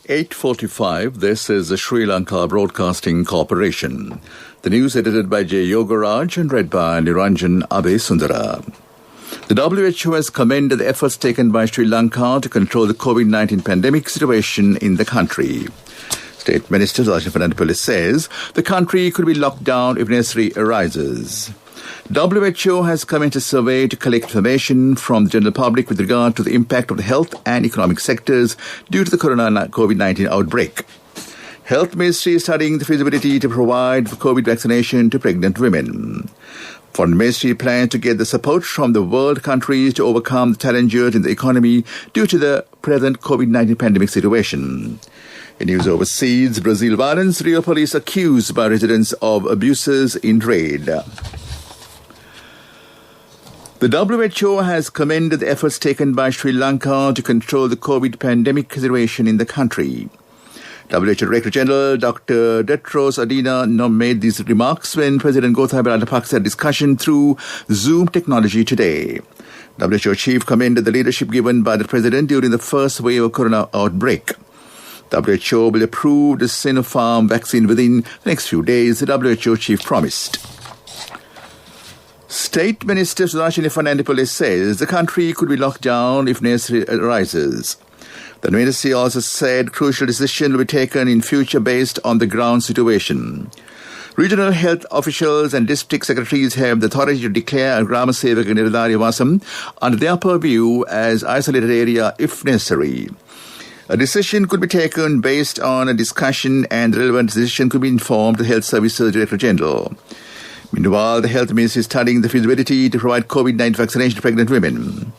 8:45, this is the Sri Lanka Broadcasting Corporation. The news edited by J. Yogaraj and read by Niranjan Abesundara. The WHO has commended the efforts taken by Sri Lanka to control the COVID-19 pandemic situation in the country. State Minister Sudarshan Fernandes says the country could be locked down if necessary arises. WHO has commenced a survey to collect information from the general public with regard to the impact of the health and economic sectors due to the COVID-19 outbreak. Health Ministry is studying the feasibility to provide for COVID vaccination to pregnant women. Foreign Ministry plans to get the support from the world countries to overcome the challenges in the economy due to the present COVID-19 pandemic situation. In news overseas, Brazil violence, Rio police accused by residents of abuses in raid. The WHO has commended the efforts taken by Sri Lanka to control the COVID pandemic situation in the country. WHO Director General Dr. Tedros Adhanom made these remarks when President Gotabaya Rajapaksa had discussion through Zoom technology today. WHO chief commended the leadership given by the President during the first wave of corona outbreak. WHO will approve the Sinopharm vaccine within the next few days, the WHO chief promised. State Minister Sudarshan Fernandes says the country could be locked down if necessary arises. The ministry also said crucial decisions will be taken in future based on the ground situation. Regional health officials and district secretaries have the authority to declare a Grama Sevaka Niradhari Vasam under their purview as isolated area if necessary. A decision could be taken based on a discussion and the relevant decision could be informed the Health Services Director General. Meanwhile, the Health Ministry is studying the feasibility to provide COVID-19 vaccination to pregnant women.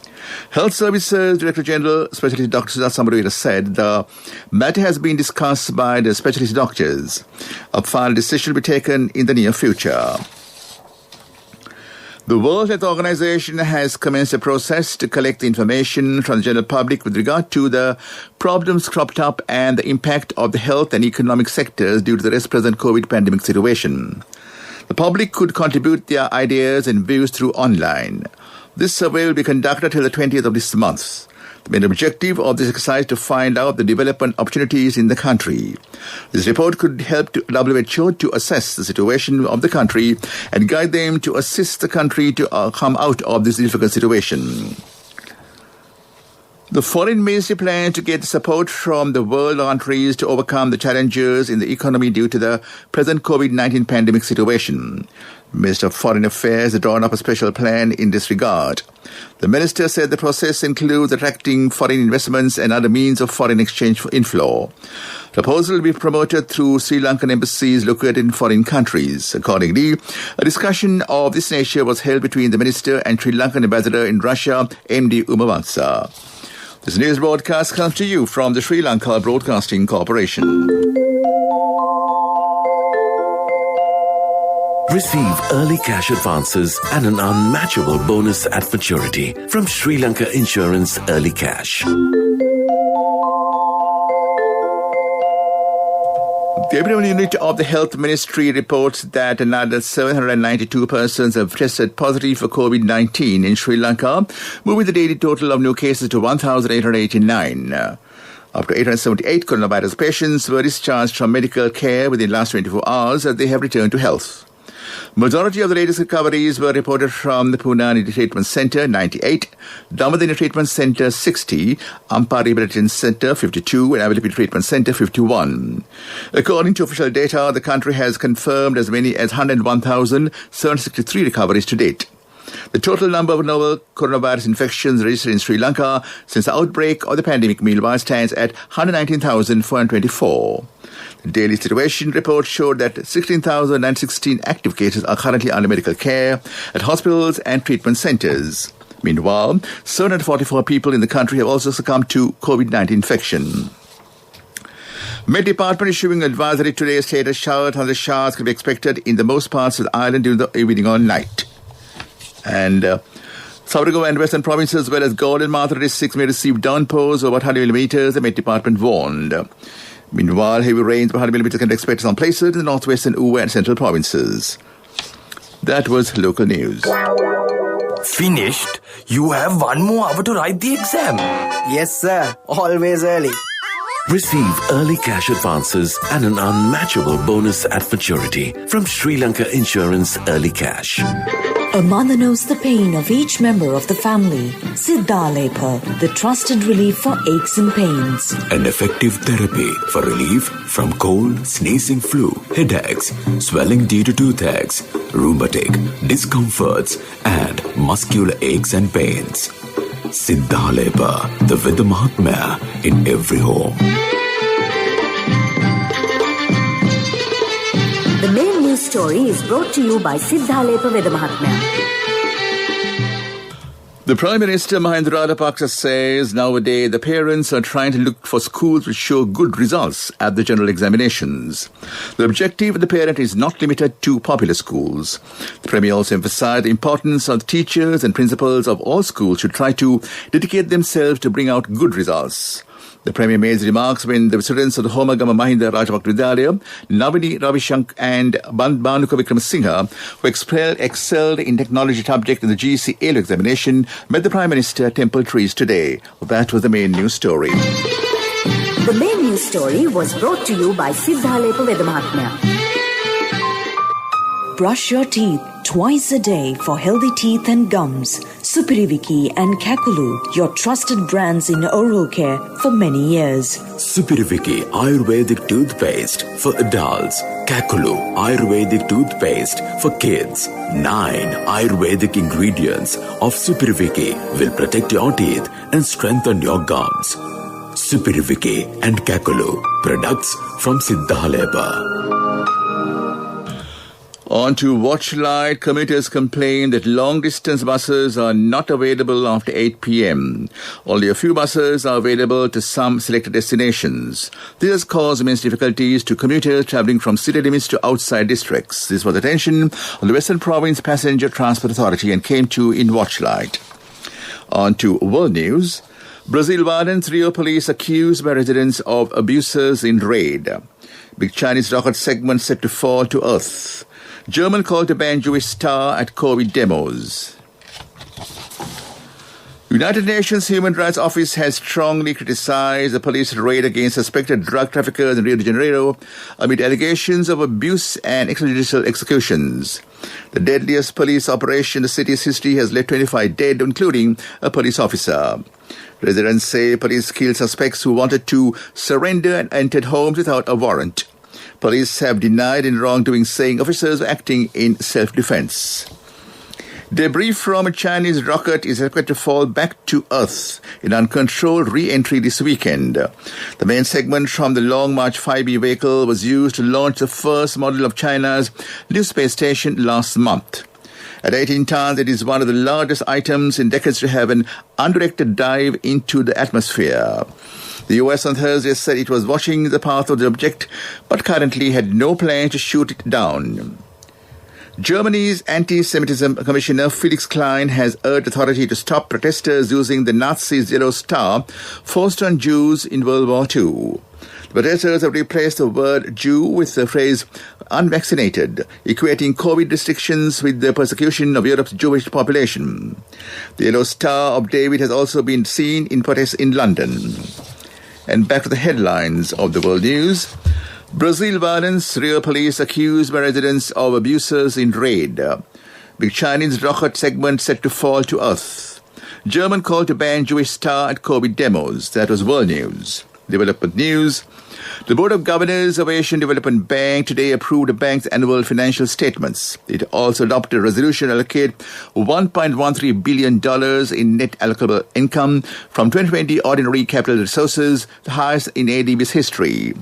Health Services Director General, Specialist Dr. Siddharth Samaraweera said the matter has been discussed by the specialist doctors. A final decision will be taken in the near future. The World Health Organization has commenced a process to collect the information from the general public with regard to the problems cropped up and the impact of the health and economic sectors due to the present COVID pandemic situation. The public could contribute their ideas and views through online. This survey will be conducted till the 20th of this month. The main objective of this exercise is to find out the development opportunities in the country. This report could help WHO to assess the situation of the country and guide them to assist the country to come out of this difficult situation. The Foreign Ministry plans to get support from the world countries to overcome the challenges in the economy due to the present COVID-19 pandemic situation. The Minister of Foreign Affairs has drawn up a special plan in this regard. The minister said the process includes attracting foreign investments and other means of foreign exchange inflow. The proposal will be promoted through Sri Lankan embassies located in foreign countries. Accordingly, a discussion of this nature was held between the minister and Sri Lankan ambassador in Russia, M.D. Umavangsa. This news broadcast comes to you from the Sri Lanka Broadcasting Corporation. Receive early cash advances and an unmatchable bonus at maturity from Sri Lanka Insurance Early Cash. The epidemic unit of the Health Ministry reports that another 792 persons have tested positive for COVID-19 in Sri Lanka, moving the daily total of new cases to 1,889. After 878 coronavirus patients were discharged from medical care within the last 24 hours, they have returned to health. Majority of the latest recoveries were reported from the Pune Treatment Centre, 98, Damadhini Treatment Centre, 60, Ampara Rehabilitation Centre, 52, and Avalippi Treatment Centre, 51. According to official data, the country has confirmed as many as 101,763 recoveries to date. The total number of novel coronavirus infections registered in Sri Lanka since the outbreak of the pandemic meanwhile stands at 119,424. The daily situation report showed that 16,916 active cases are currently under medical care at hospitals and treatment centres. Meanwhile, 744 people in the country have also succumbed to COVID-19 infection. Met Department issuing advisory today stated shower thunderstorms can be expected in the most parts of the island during the evening or night. And South Goa and Western provinces as well as Galle and Mathura districts may receive downpours over 100 millimetres, the Met Department warned. Meanwhile, heavy rains of 100 millimetres can be expected in some places in the northwestern Uva and central provinces. That was local news. Finished? You have one more hour to write the exam. Yes, sir. Always early. Receive early cash advances and an unmatchable bonus at maturity from Sri Lanka Insurance Early Cash. A mother knows the pain of each member of the family. Siddhalepa, the trusted relief for aches and pains. An effective therapy for relief from cold, sneezing, flu, headaches, swelling due to toothaches, rheumatic, discomforts, and muscular aches and pains. Siddhalepa, the Veda Mahatmya in every home. The main news story is brought to you by Siddhalepa Veda Mahatmya. The Prime Minister Mahinda Rajapaksa says nowadays the parents are trying to look for schools which show good results at the general examinations. The objective of the parent is not limited to popular schools. The Premier also emphasized the importance of the teachers and principals of all schools should try to dedicate themselves to bring out good results. The Premier made his remarks when the students of the Homagama Mahinda Rajapaksa Vidyalaya, Navini Ravishank and Banuka Vikramasinghe, who excelled in technology subject in the GC A-level examination, met the Prime Minister at Temple Trees today. That was the main news story. The main news story was brought to you by Siddhalepa Veda Mahatmya. Brush your teeth twice a day for healthy teeth and gums. Supiriviki and Kakulu, your trusted brands in oral care for many years. Supiriviki Ayurvedic toothpaste for adults. Kakulu Ayurvedic toothpaste for kids. 9 Ayurvedic ingredients of Supiriviki will protect your teeth and strengthen your gums. Supiriviki and Kakulu, products from Siddhalepa. On to Watchlight, commuters complain that long-distance buses are not available after 8 p.m. Only a few buses are available to some selected destinations. This has caused immense difficulties to commuters travelling from city limits to outside districts. This was attention on the Western Province Passenger Transport Authority and came to in Watchlight. On to world news. Brazil violence, Rio police accused by residents of abuses in raid. Big Chinese rocket segment set to fall to earth. German call to ban Jewish star at COVID demos. United Nations Human Rights Office has strongly criticized the police raid against suspected drug traffickers in Rio de Janeiro amid allegations of abuse and extrajudicial executions. The deadliest police operation in the city's history has left 25 dead, including a police officer. Residents say police killed suspects who wanted to surrender and entered homes without a warrant. Police have denied in wrongdoing, saying officers were acting in self-defense. Debris from a Chinese rocket is expected to fall back to Earth in uncontrolled re-entry this weekend. The main segment from the Long March 5B vehicle was used to launch the first model of China's new space station last month. At 18 tons, it is one of the largest items in decades to have an undirected dive into the atmosphere. The US on Thursday said it was watching the path of the object, but currently had no plan to shoot it down. Germany's anti-Semitism Commissioner Felix Klein has urged authority to stop protesters using the Nazis' yellow star forced on Jews in World War II. The protesters have replaced the word Jew with the phrase unvaccinated, equating COVID restrictions with the persecution of Europe's Jewish population. The yellow star of David has also been seen in protests in London. And back to the headlines of the world news. Brazil violence, Rio police accused by residents of abuses in raid. Big Chinese rocket segment set to fall to earth. German call to ban Jewish star at COVID demos. That was world news. Development news. The Board of Governors of Asian Development Bank today approved the bank's annual financial statements. It also adopted a resolution to allocate $1.13 billion in net allocable income from 2020 ordinary capital resources, the highest in ADB's history.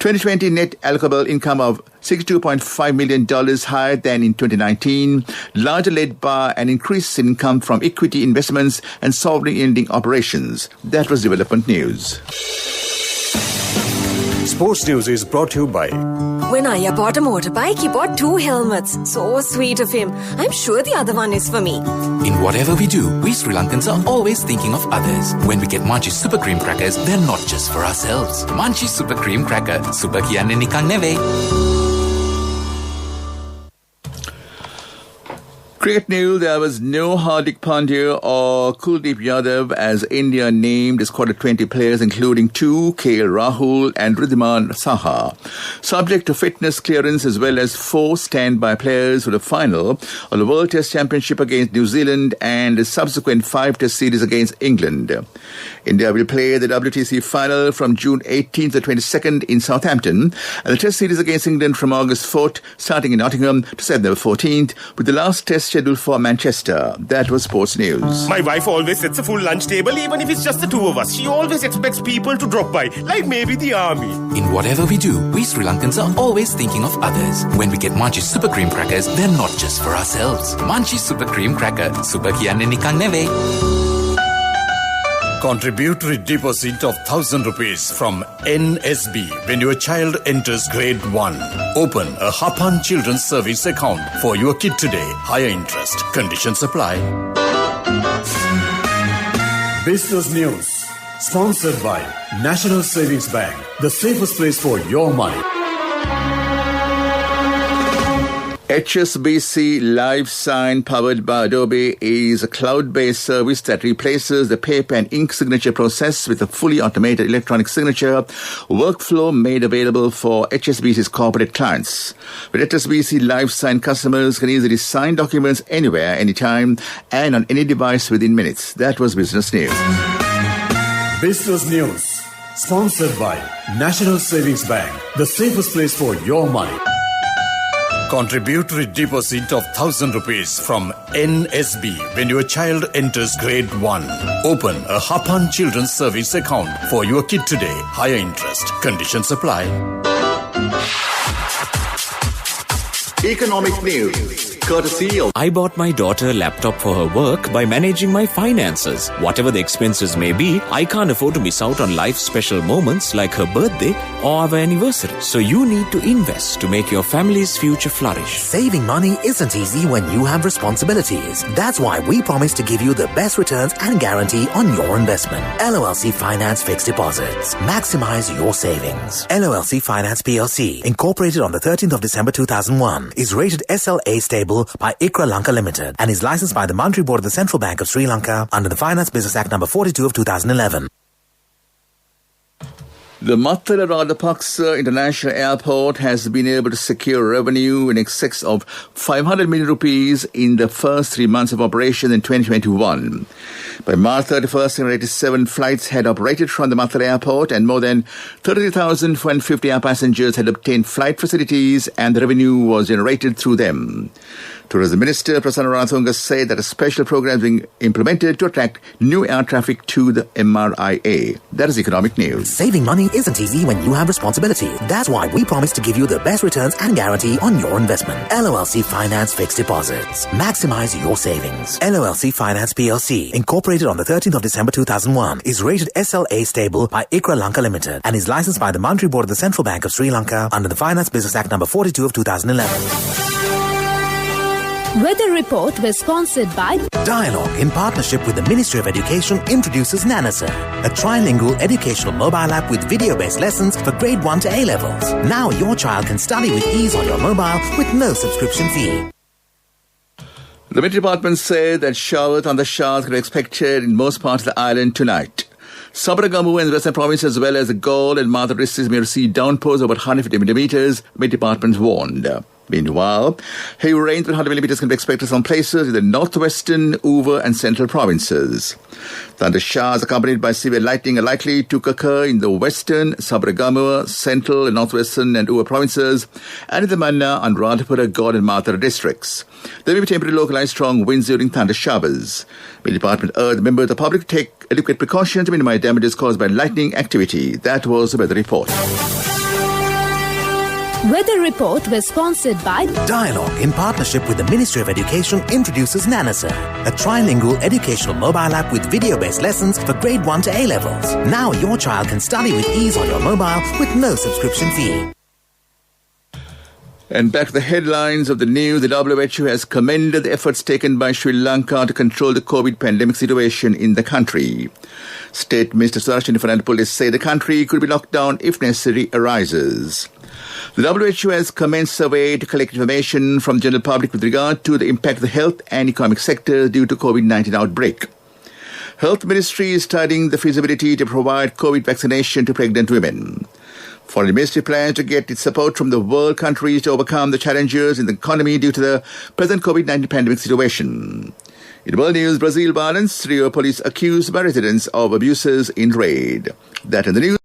2020 net allocable income of $62.5 million higher than in 2019, largely led by an increase in income from equity investments and sovereign lending operations. That was development news. Sports News is brought to you by... When Aya bought a motorbike, he bought 2 helmets. So sweet of him. I'm sure the other one is for me. In whatever we do, we Sri Lankans are always thinking of others. When we get Munchie Super Cream Crackers, they're not just for ourselves. Munchie Super Cream Cracker. Super kiyanne nikang neve. Cricket news, there was no Hardik Pandya or Kuldeep Yadav as India named a squad of 20 players including 2 KL Rahul and Ridhiman Saha. Subject to fitness clearance as well as 4 standby players for the final of the World Test Championship against New Zealand and the subsequent 5 Test series against England. India will play the WTC final from June 18th to 22nd in Southampton and the Test series against England from August 4th starting in Nottingham to September 14th with the last Test scheduled for Manchester. That was sports news. My wife always sets a full lunch table, even if it's just the 2 of us. She always expects people to drop by, like maybe the army. In whatever we do, we Sri Lankans are always thinking of others. When we get Munchie Super Cream Crackers, they're not just for ourselves. Munchie Super Cream Cracker. Super kiyanne nikang neve. Contributory deposit of 1,000 rupees from NSB when your child enters grade 1. Open a Hapan Children's Service account for your kid today. Higher interest. Conditions apply. Business News. Sponsored by National Savings Bank. The safest place for your money. HSBC Live Sign powered by Adobe is a cloud-based service that replaces the paper and ink signature process with a fully automated electronic signature workflow made available for HSBC's corporate clients. With HSBC Live Sign, customers can easily sign documents anywhere, anytime, and on any device within minutes. That was Business News. Business News. Sponsored by National Savings Bank. The safest place for your money. Contributory deposit of 1,000 rupees from NSB when your child enters grade 1. Open a Hapan Children's Service account for your kid today. Higher interest. Conditions apply. Economic news. Courtesy of I bought my daughter a laptop for her work by managing my finances. Whatever the expenses may be, I can't afford to miss out on life's special moments like her birthday or our anniversary. So you need to invest to make your family's future flourish. Saving money isn't easy when you have responsibilities. That's why we promise to give you the best returns and guarantee on your investment. LOLC Finance Fixed Deposits. Maximize your savings. LOLC Finance PLC, incorporated on the 13th of December 2001, is rated SLA stable by ICRA Lanka Limited and is licensed by the Monetary Board of the Central Bank of Sri Lanka under the Finance Business Act number 42 of 2011. The Mattala Rajapaksa International Airport has been able to secure revenue in excess of 500 million rupees in the first 3 months of operation in 2021. By March 31st, 187 flights had operated from the Mattala Airport and more than 33,450 air passengers had obtained flight facilities and the revenue was generated through them. Tourism Minister Prasanna Ranatunga said that a special program is being implemented to attract new air traffic to the MRIA. That is economic news. Saving money isn't easy when you have responsibility. That's why we promise to give you the best returns and guarantee on your investment. LOLC Finance Fixed Deposits. Maximize your savings. LOLC Finance PLC, incorporated on the 13th of December 2001, is rated SLA stable by ICRA Lanka Limited and is licensed by the Monetary Board of the Central Bank of Sri Lanka under the Finance Business Act number 42 of 2011. Weather Report was sponsored by Dialogue, in partnership with the Ministry of Education, introduces Nanasa, a trilingual educational mobile app with video-based lessons for grade 1 to A-levels. Now your child can study with ease on your mobile with no subscription fee. The Met Department said that showers on the showers are expected in most parts of the island tonight. Sabaragamu and the Western Province as well as the Galle and Madhya districts may receive downpours of about 150 millimeters, the Met Department warned. Meanwhile, heavy rains with 100 millimeters can be expected from places in the northwestern, Uva and central provinces. Thunder showers accompanied by severe lightning are likely to occur in the western, Sabaragamu, central and northwestern and Uva provinces and in the Manna, Anuradhapura, Galle and Madhya districts. There may be temporary localized strong winds during thunder showers. The department urged members of the public to take adequate precautions to minimize damages caused by lightning activity. That was the weather report. Weather Report was sponsored by Dialogue, in partnership with the Ministry of Education, introduces Nanasa, a trilingual educational mobile app with video-based lessons for grade 1 to A-levels. Now your child can study with ease on your mobile with no subscription fee. And back to the headlines of the news. The WHO has commended the efforts taken by Sri Lanka to control the COVID pandemic situation in the country. State Minister Sudarshini Fernandopoulos said the country could be locked down if necessary arises. The WHO has commenced a survey to collect information from the general public with regard to the impact of the health and economic sector due to COVID-19 outbreak. Health Ministry is studying the feasibility to provide COVID vaccination to pregnant women. Foreign Ministry plans to get its support from the world countries to overcome the challenges in the economy due to the present COVID-19 pandemic situation. In world news, Brazil violence, Rio police accused by residents of abuses in raid. That in the news.